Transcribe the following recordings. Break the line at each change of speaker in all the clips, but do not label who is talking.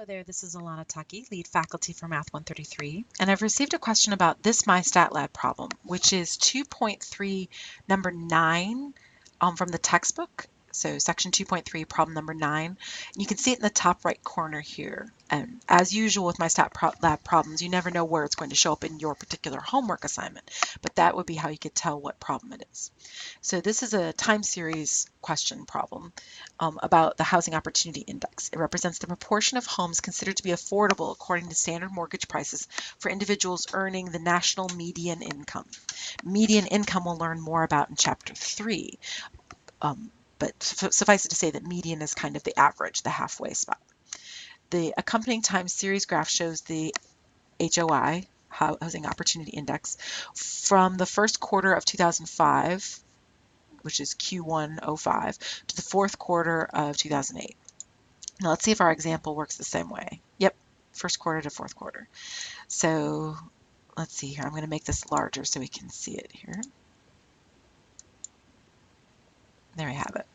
Hello there, this is Alana Taki, lead faculty for Math 133, and I've received a question about this MyStatLab problem, which is 2.3 number 9 from the textbook. So section 2.3, problem number 9. And you can see it in the top right corner here. And as usual with MyStatLab problems, you never know where it's going to show up in your particular homework assignment, but that would be how you could tell what problem it is. So this is a time series question problem about the Housing Opportunity Index. It represents the proportion of homes considered to be affordable according to standard mortgage prices for individuals earning the national median income. Median income we'll learn more about in Chapter 3, but suffice it to say that median is kind of the average, the halfway spot. The accompanying time series graph shows the HOI, Housing Opportunity Index, from the first quarter of 2005, which is Q105, to the fourth quarter of 2008. Now let's see if our example works the same way. Yep, first quarter to fourth quarter. So let's see here. I'm going to make this larger so we can see it here. There we have it.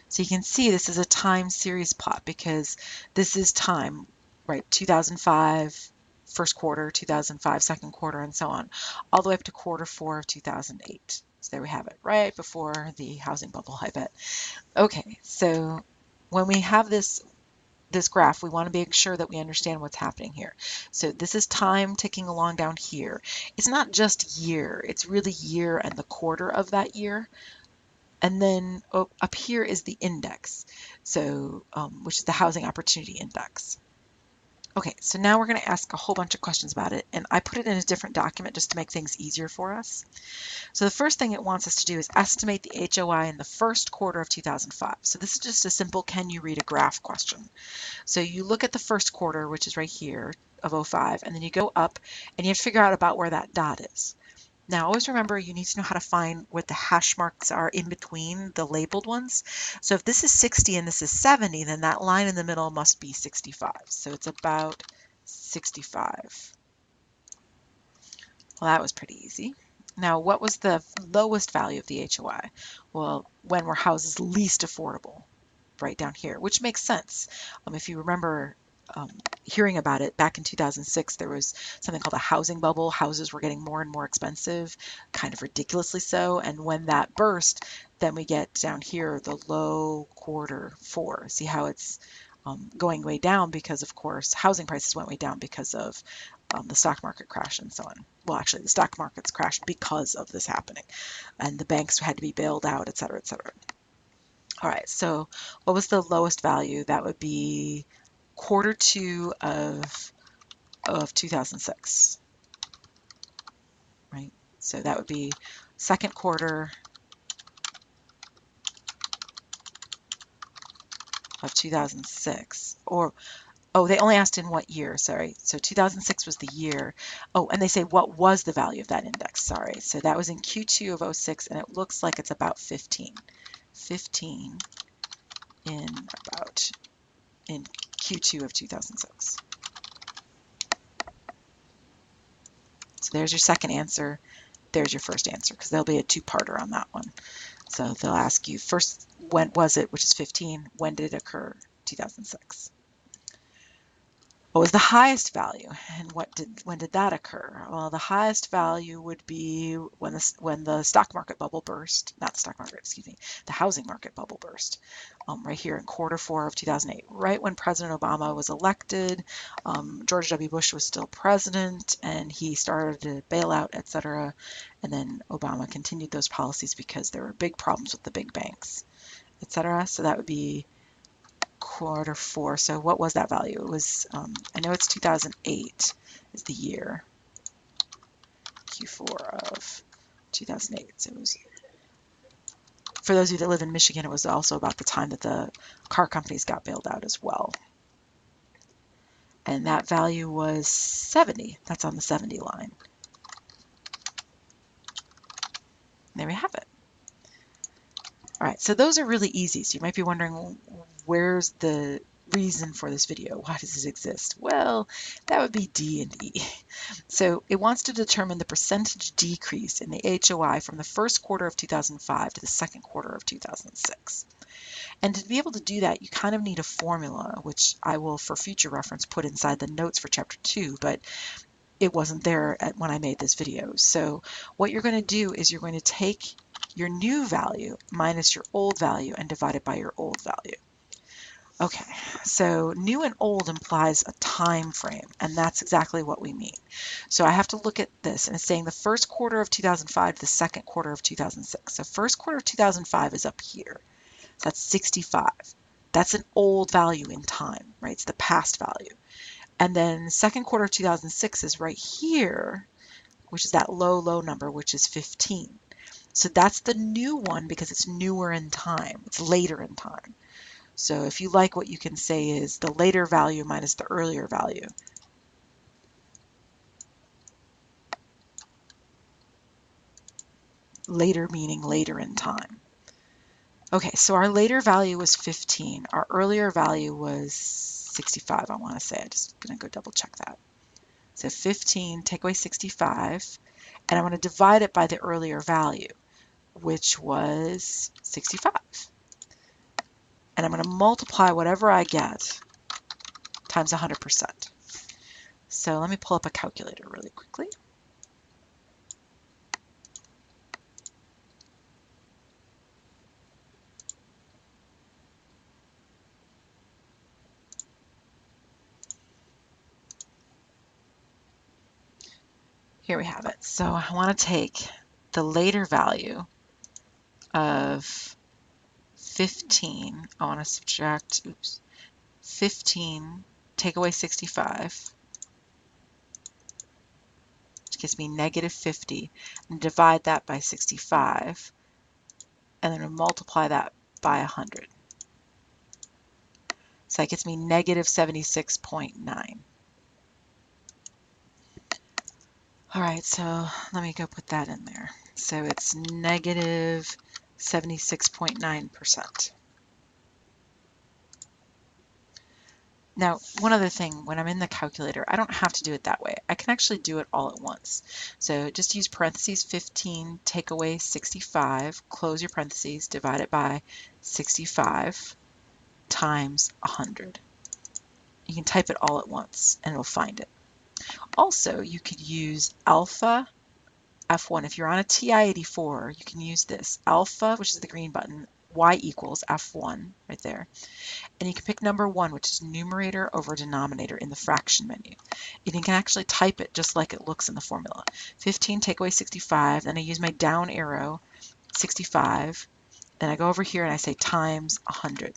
So you can see this is a time series plot because this is time, right? 2005 first quarter, 2005 second quarter, and so on, all the way up to quarter 4 of 2008. So there we have it, right before the housing bubble, I bet. Okay, so when we have this graph, we want to make sure that we understand what's happening here. So this is time ticking along down here. It's not just year, it's really year and the quarter of that year. And then up here is the index, so which is the Housing Opportunity Index. Okay, so now we're going to ask a whole bunch of questions about it, and I put it in a different document just to make things easier for us. So the first thing it wants us to do is estimate the HOI in the first quarter of 2005. So this is just a simple can you read a graph question. So you look at the first quarter, which is right here, of 05, and then you go up and you have to figure out about where that dot is. Now, always remember you need to know how to find what the hash marks are in between the labeled ones. So if this is 60 and this is 70, then that line in the middle must be 65. So it's about 65. Well, that was pretty easy. Now, what was the lowest value of the HOI? Well, when were houses least affordable? Right down here, which makes sense. If you remember hearing about it back in 2006, there was something called a housing bubble. Houses were getting more and more expensive, kind of ridiculously so. And when that burst, then we get down here the low quarter 4. See how it's going way down because, of course, housing prices went way down because of the stock market crash and so on. Well, actually, the stock markets crashed because of this happening, and the banks had to be bailed out, et cetera, et cetera. All right, so what was the lowest value? That would be quarter 2 of 2006, right? So that would be second quarter of 2006, or, oh, they only asked in what year, sorry. So 2006 was the year. Oh, and they say what was the value of that index, sorry. So that was in Q2 of 06, and it looks like it's about 15. 15 in Q2 of 2006. So there's your second answer. There's your first answer, because there'll be a two-parter on that one. So they'll ask you first, when was it, which is 15, when did it occur? 2006. What was the highest value, and when did that occur? Well, the highest value would be when the stock market bubble burst, not the stock market, excuse me, the housing market bubble burst, right here in quarter 4 of 2008, right when President Obama was elected. George W. Bush was still president, and he started to bail out, etc. And then Obama continued those policies because there were big problems with the big banks, etc. So that would be quarter 4. So what was that value? It was, I know it's 2008 is the year, Q4 of 2008. So it was, for those of you that live in Michigan, it was also about the time that the car companies got bailed out as well. And that value was 70. That's on the 70 line. There we have it. All right, so those are really easy. So you might be wondering, where's the reason for this video. Why does this exist? Well, that would be D and E. So it wants to determine the percentage decrease in the HOI from the first quarter of 2005 to the second quarter of 2006. And to be able to do that, you kind of need a formula, which I will, for future reference, put inside the notes for chapter 2, but it wasn't there when I made this video. So what you're going to do is you're going to take your new value minus your old value and divide it by your old value. Okay, so new and old implies a time frame, and that's exactly what we mean. So I have to look at this, and it's saying the first quarter of 2005 to the second quarter of 2006. So first quarter of 2005 is up here. So that's 65. That's an old value in time, right? It's the past value. And then second quarter of 2006 is right here, which is that low, low number, which is 15. So that's the new one because it's newer in time. It's later in time. So if you like, what you can say is the later value minus the earlier value. Later meaning later in time. Okay, so our later value was 15. Our earlier value was 65, I want to say. I'm just going to go double check that. So 15, take away 65, and I'm going to divide it by the earlier value, which was 65. And I'm going to multiply whatever I get times 100%. So let me pull up a calculator really quickly. Here we have it. So I want to take the later value of 15. I want to subtract, 15, take away 65, which gives me negative 50, and divide that by 65, and then multiply that by 100. So that gets me negative 76.9. All right, so let me go put that in there. So it's negative 76.9%. Now, one other thing, when I'm in the calculator, I don't have to do it that way. I can actually do it all at once. So just use parentheses 15, take away 65, close your parentheses, divide it by 65 times 100. You can type it all at once and it'll find it. Also, you could use alpha F1. If you're on a TI-84, you can use this. Alpha, which is the green button, y equals F1 right there. And you can pick number 1, which is numerator over denominator in the fraction menu. And you can actually type it just like it looks in the formula. 15, take away 65, then I use my down arrow, 65, then I go over here and I say times 100.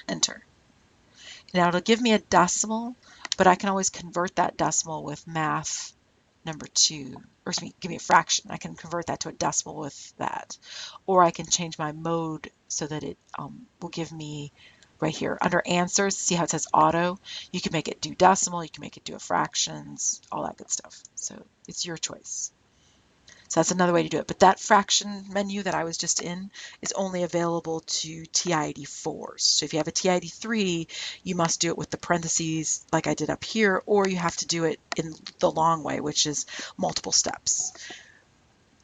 Enter. Now it'll give me a decimal, but I can always convert that decimal with math number 2, or excuse me, give me a fraction. I can convert that to a decimal with that. Or I can change my mode so that it will give me right here under answers, see how it says auto? You can make it do decimal, you can make it do a fractions, all that good stuff. So it's your choice. So that's another way to do it. But that fraction menu that I was just in is only available to TI-84s. So if you have a TI-83, you must do it with the parentheses like I did up here, or you have to do it in the long way, which is multiple steps.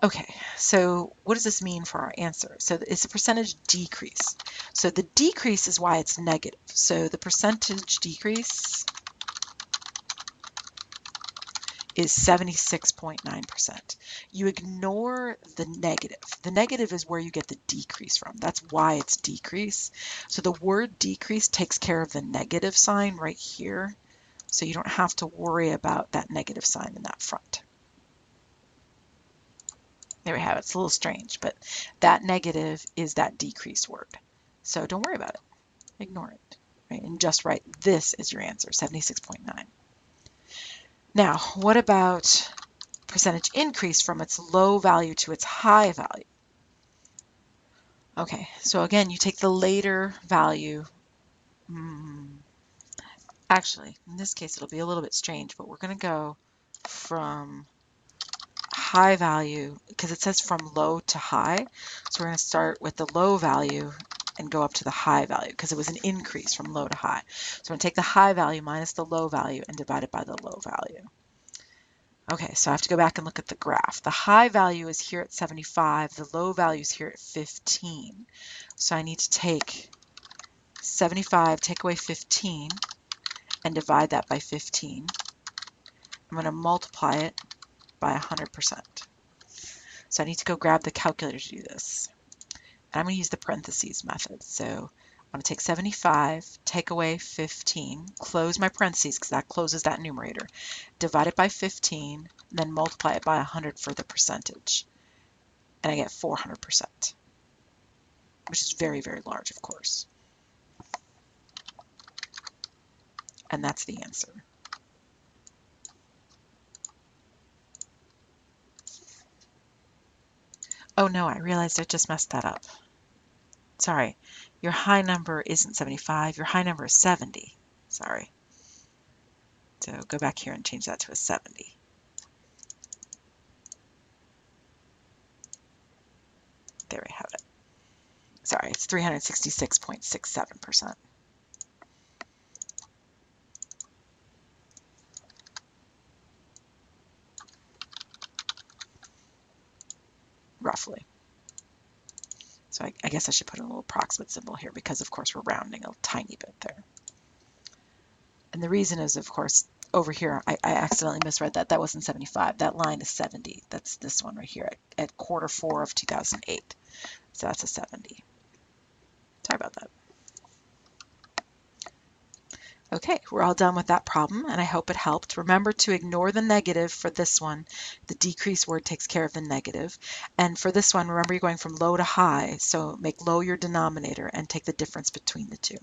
Okay, so what does this mean for our answer? So it's a percentage decrease. So the decrease is why it's negative. So the percentage decrease is 76.9%. You ignore the negative. The negative is where you get the decrease from. That's why it's decrease. So the word decrease takes care of the negative sign right here. So you don't have to worry about that negative sign in that front. There we have it. It's a little strange, but that negative is that decrease word. So don't worry about it. Ignore it. Right? And just write this is your answer, 76.9. Now, what about percentage increase from its low value to its high value? Okay, so again, you take the later value. Actually, in this case, it'll be a little bit strange, but we're going to go from high value, because it says from low to high. So we're going to start with the low value and go up to the high value because it was an increase from low to high. So I'm going to take the high value minus the low value and divide it by the low value. Okay, so I have to go back and look at the graph. The high value is here at 75, the low value is here at 15. So I need to take 75, take away 15, and divide that by 15. I'm going to multiply it by 100%. So I need to go grab the calculator to do this. And I'm going to use the parentheses method. So I'm going to take 75, take away 15, close my parentheses because that closes that numerator, divide it by 15, and then multiply it by 100 for the percentage. And I get 400%, which is very, very large, of course. And that's the answer. Oh no, I realized I just messed that up. Sorry, your high number isn't 75, your high number is 70. Sorry. So go back here and change that to a 70. There we have it. Sorry, it's 366.67%. Roughly. So I guess I should put a little approximate symbol here because, of course, we're rounding a tiny bit there. And the reason is, of course, over here, I accidentally misread that. That wasn't 75. That line is 70. That's this one right here at Q4 of 2008. So that's a 70. Sorry about that. Okay, we're all done with that problem, and I hope it helped. Remember to ignore the negative for this one. The decrease word takes care of the negative. And for this one, remember you're going from low to high, so make low your denominator and take the difference between the two.